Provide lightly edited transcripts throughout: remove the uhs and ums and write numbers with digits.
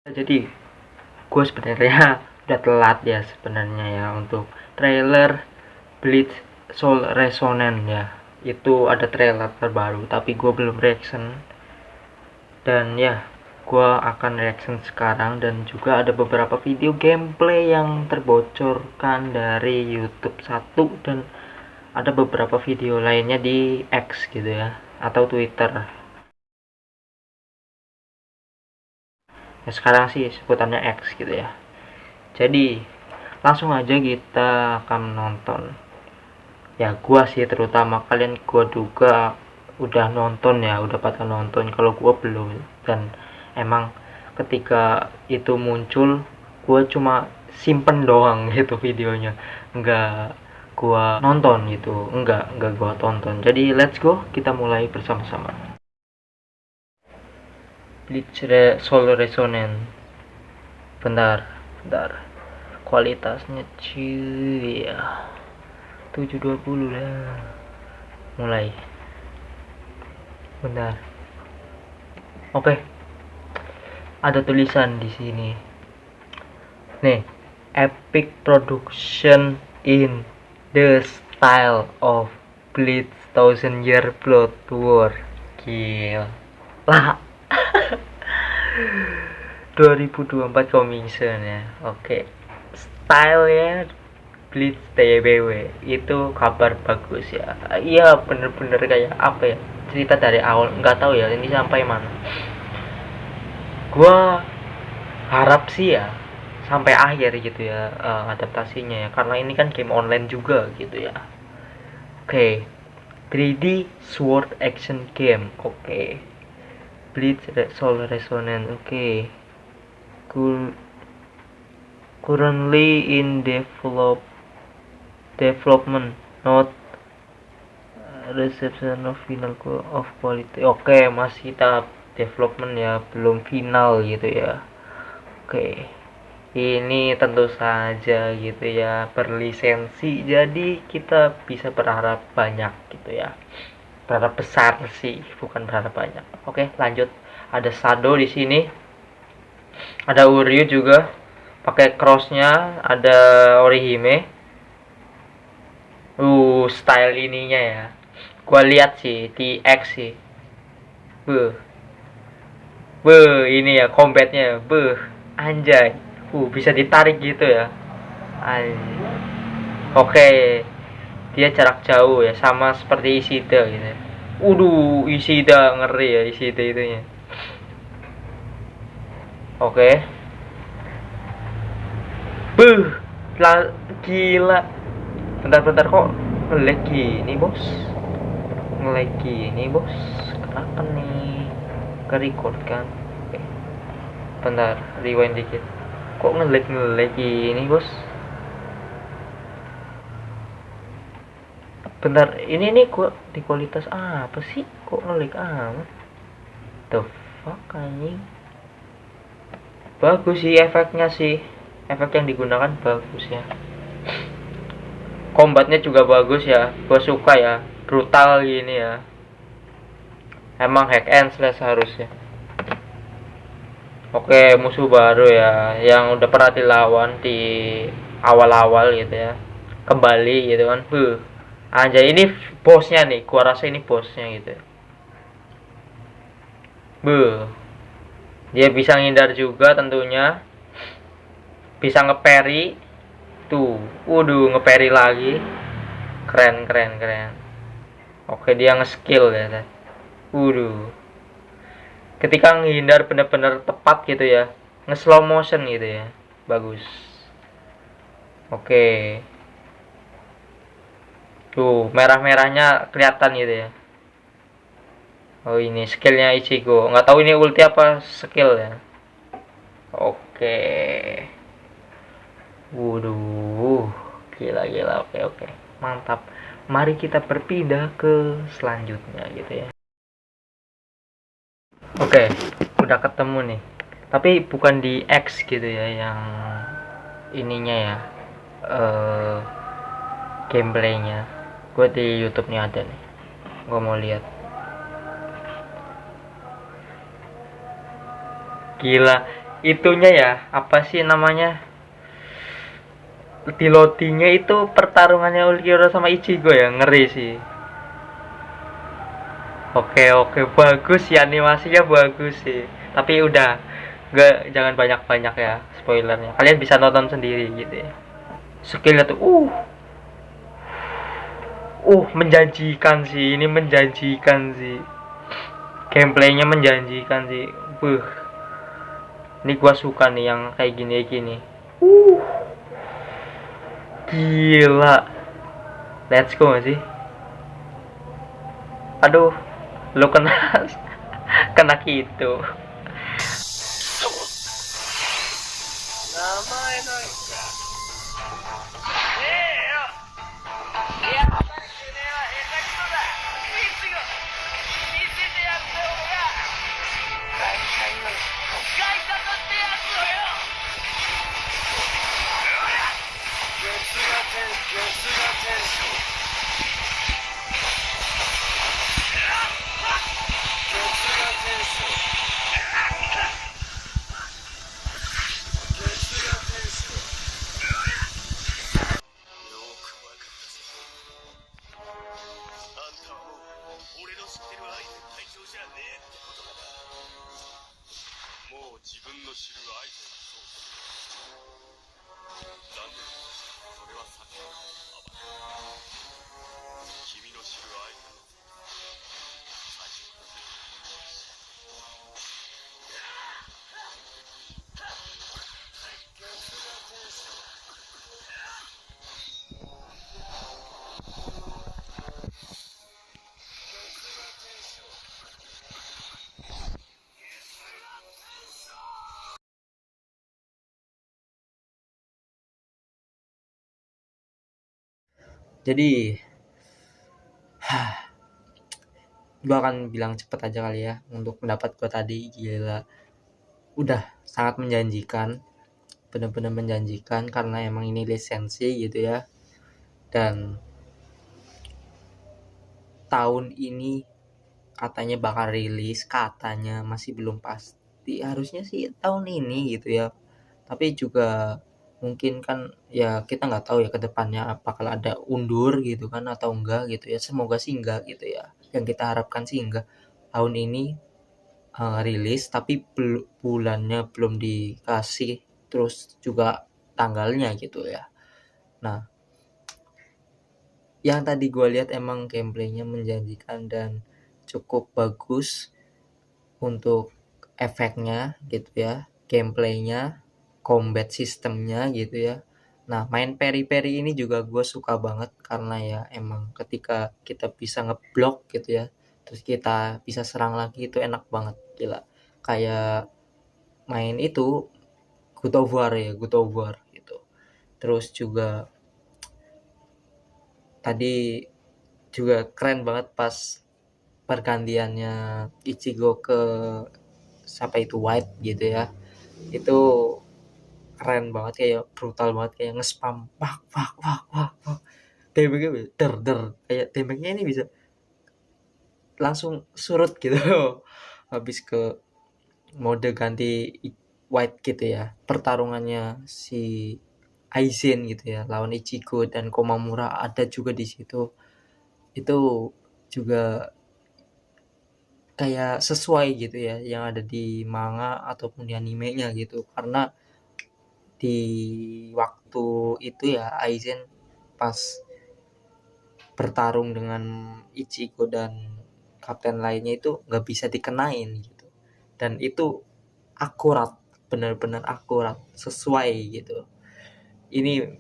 Jadi gue sebenarnya udah telat ya sebenarnya ya untuk trailer Bleach Soul Resonance ya. Itu ada trailer terbaru tapi gue belum reaction, dan ya gue akan reaction sekarang. Dan juga ada beberapa video gameplay yang terbocorkan dari YouTube satu, dan ada beberapa video lainnya di X gitu ya, atau Twitter ya, sekarang sih sebutannya X gitu ya. Jadi langsung aja kita akan nonton ya. Gua sih terutama, kalian gua duga udah nonton ya, udah pada nonton. Kalau gua belum, dan emang ketika itu muncul gua cuma simpen doang gitu videonya, enggak gua nonton gitu, enggak gua tonton. Jadi let's go, kita mulai bersama-sama. Bleach Soul Resonance. Bentar, kualitasnya cuy ya, 720 lah. Mulai. Bentar. Oke. Ada tulisan di sini. Nih, epic production in the style of Bleach Thousand Year Blood War. Gila. Lah. 2024 coming soon ya. Oke. Style ya Bleach TBW itu kabar bagus ya. Iya, bener-bener kayak apa ya, cerita dari awal. Nggak tahu ya ini sampai mana. Gua harap sih ya sampai akhir gitu ya, adaptasinya ya, karena ini kan game online juga gitu ya. Oke. 3D sword action game. Oke. Bleach Soul Resonance. Oke. Currently in development, not reception of final of quality. Oke, masih tahap development ya, belum final gitu ya. Oke, ini tentu saja gitu ya berlisensi, jadi kita bisa berharap banyak gitu ya, berharap besar sih, bukan berharap banyak. Oke, lanjut. Ada Shadow di sini, ada Uryu juga pakai crossnya, ada Orihime. Style ininya ya, gua lihat sih di X sih. Ini ya combatnya, anjay. Bisa ditarik gitu ya. Anjay. Oke, dia jarak jauh ya, sama seperti Ishida gitu ya. Ishida ngeri ya, Ishida itunya. Oke. Gila. Bentar kok nge-lag gini, Bos? Kenapa nih? Ke-record kan? Oke. Bentar, rewind dikit. Kok nge-lag gini, Bos? Bentar, ini nih gua di kualitas apa sih? Kok nge-lag amat? The fuck anjing? Bagus sih efeknya sih. Efek yang digunakan bagus ya. Combatnya juga bagus ya. Gua suka ya. Brutal gini ya. Emang hack and slash harusnya. Oke, musuh baru ya, yang udah pernah dilawan di awal-awal gitu ya, kembali gitu kan. Anjay, ini bosnya nih, gua rasa ini bosnya gitu ya. Dia bisa ngindar juga tentunya, bisa nge-parry tuh. Nge-parry lagi, keren. Oke, dia nge-skill ya. Ketika menghindar benar-benar tepat gitu ya, nge-slow motion gitu ya, bagus. Oke, tuh merah-merahnya kelihatan gitu ya. Ini skillnya Ichigo, nggak tahu ini ulti apa skill ya. Oke, gila. Oke, mantap. Mari kita berpindah ke selanjutnya gitu ya. Oke, udah ketemu nih. Tapi bukan di X gitu ya, yang ininya ya, gameplaynya. Gue di YouTube nih ada nih. Gue mau lihat. Gila, itunya ya, apa sih namanya, di loadingnya itu pertarungannya Ulquiorra sama Ichigo ya, ngeri sih. Oke oke, bagus sih, animasinya bagus sih, tapi udah nggak, jangan banyak-banyak ya spoilernya, kalian bisa nonton sendiri gitu ya. Skillnya tuh menjanjikan sih, ini menjanjikan sih, gameplaynya menjanjikan sih. Buh, ini gua suka nih yang kayak gini-gini. Gila, let's go gak sih? Aduh, lu kena kena gitu. 'Jadi gue akan bilang cepet aja kali ya untuk pendapat gue tadi. Gila, udah sangat menjanjikan, bener-bener menjanjikan karena emang ini lisensi gitu ya. Dan tahun ini katanya bakal rilis, katanya masih belum pasti, harusnya sih tahun ini gitu ya. Tapi juga mungkin kan ya, kita nggak tahu ya ke depannya bakal ada undur gitu kan atau enggak gitu ya. Semoga sih enggak gitu ya, yang kita harapkan sih enggak. Tahun ini rilis tapi bulannya belum dikasih, terus juga tanggalnya gitu ya. Nah, yang tadi gue lihat emang gameplaynya menjanjikan dan cukup bagus untuk efeknya gitu ya, gameplaynya, combat sistemnya gitu ya. Nah, main peri-peri ini juga gue suka banget karena ya emang ketika kita bisa ngeblok gitu ya, terus kita bisa serang lagi, itu enak banget, gila. Kayak main itu God of War ya, God of War gitu. Terus juga tadi juga keren banget pas pergantiannya Ichigo ke siapa itu, White gitu ya. Itu keren banget, kayak brutal banget, kayak nge-spam wah wah wah wah wah. Damage-nya der der, kayak damage-nya ini bisa langsung surut gitu. Habis ke mode ganti White gitu ya. Pertarungannya si Aizen gitu ya lawan Ichigo dan Komamura ada juga di situ. Itu juga kayak sesuai gitu ya yang ada di manga ataupun di animenya gitu, karena di waktu itu ya Aizen pas bertarung dengan Ichigo dan kapten lainnya itu nggak bisa dikenain gitu, dan itu akurat, benar-benar akurat, sesuai gitu. Ini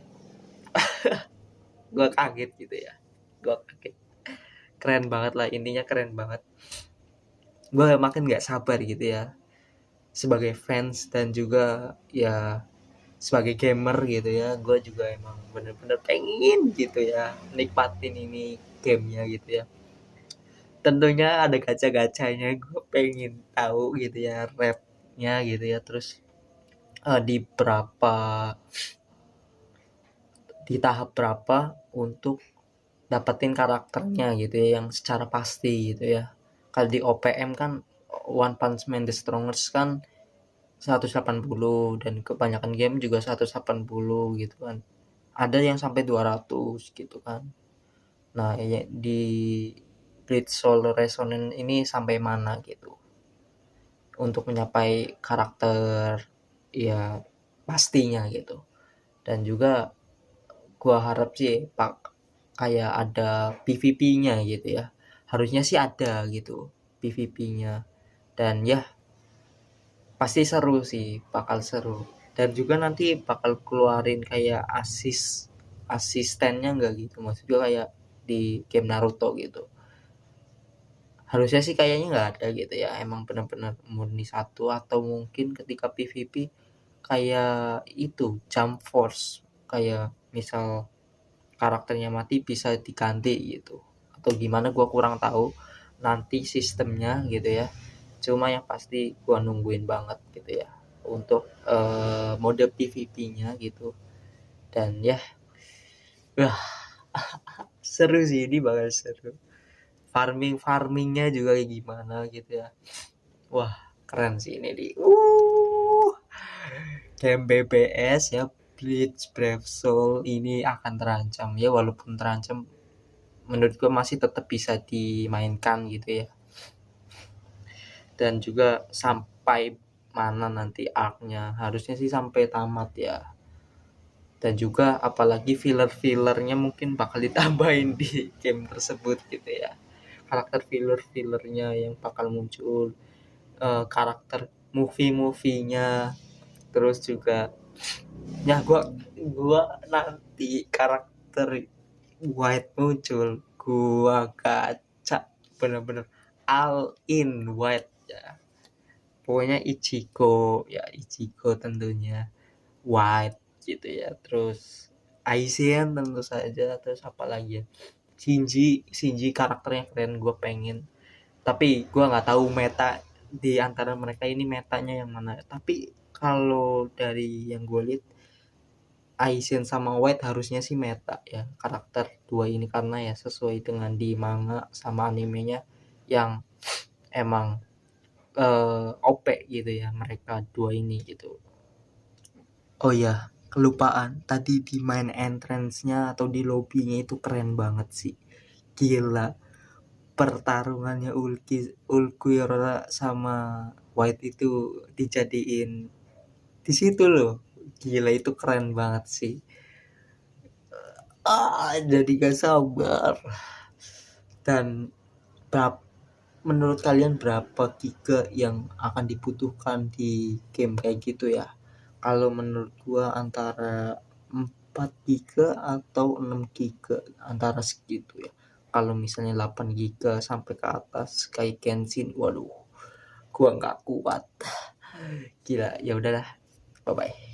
gue kaget gitu ya, gue kaget, keren banget lah, intinya keren banget. Gue makin nggak sabar gitu ya sebagai fans dan juga ya sebagai gamer gitu ya. Gue juga emang bener-bener pengen gitu ya nikmatin ini gamenya gitu ya. Tentunya ada gacha-gachanya, gue pengen tahu gitu ya rapnya gitu ya. Terus di tahap berapa untuk dapetin karakternya gitu ya yang secara pasti gitu ya. Kalau di OPM kan, One Punch Man The Strongest kan 180 dan kebanyakan game juga 180 gitu kan. Ada yang sampai 200 gitu kan. Nah, ya, di Blitz Soul Resonance ini sampai mana gitu untuk mencapai karakter ya pastinya gitu. Dan juga gua harap sih pak kayak ada PVP-nya gitu ya. Harusnya sih ada gitu PVP-nya. Dan ya pasti seru sih, bakal seru. Dan juga nanti bakal keluarin kayak asistennya nggak gitu, maksudnya kayak di game Naruto gitu. Harusnya sih kayaknya nggak ada gitu ya, emang benar-benar murni satu, atau mungkin ketika PVP kayak itu jump force, kayak misal karakternya mati bisa diganti gitu, atau gimana gua kurang tahu nanti sistemnya gitu ya. Cuma yang pasti gua nungguin banget gitu ya untuk mode PVP-nya gitu. Dan ya, wah, seru sih, ini bakal seru. Farmingnya juga kayak gimana gitu ya. Wah, keren sih ini di game BBS ya, Bleach Brave Soul ini akan terancam ya, walaupun terancam menurut gue masih tetap bisa dimainkan gitu ya. Dan juga sampai mana nanti arc-nya, harusnya sih sampai tamat ya. Dan juga apalagi filler-fillernya mungkin bakal ditambahin di game tersebut gitu ya, karakter filler-fillernya yang bakal muncul, karakter movie-movie-nya. Terus juga ya gua nanti karakter White muncul, gua gacha bener-bener all in White ya. Pokoknya Ichigo tentunya White gitu ya. Terus Aizen tentu saja. Terus apa lagi ya, Shinji karakternya keren, gue pengen. Tapi gue nggak tahu meta di antara mereka ini, metanya yang mana. Tapi kalau dari yang gue lihat, Aizen sama White harusnya sih meta ya karakter dua ini, karena ya sesuai dengan di manga sama animenya yang emang OP gitu ya mereka dua ini gitu. Oh ya, kelupaan tadi di main entrance-nya atau di lobbynya itu keren banget sih. Gila, pertarungannya Ulquiorra sama White itu dijadiin di situ loh. Gila, itu keren banget sih. Jadi gak sabar. Dan menurut kalian berapa giga yang akan dibutuhkan di game kayak gitu ya? Kalau menurut gua antara 4 giga atau 6 giga, antara segitu ya. Kalau misalnya 8 giga sampai ke atas kayak Genshin, waduh, gua nggak kuat. Gila, ya udahlah. Bye bye.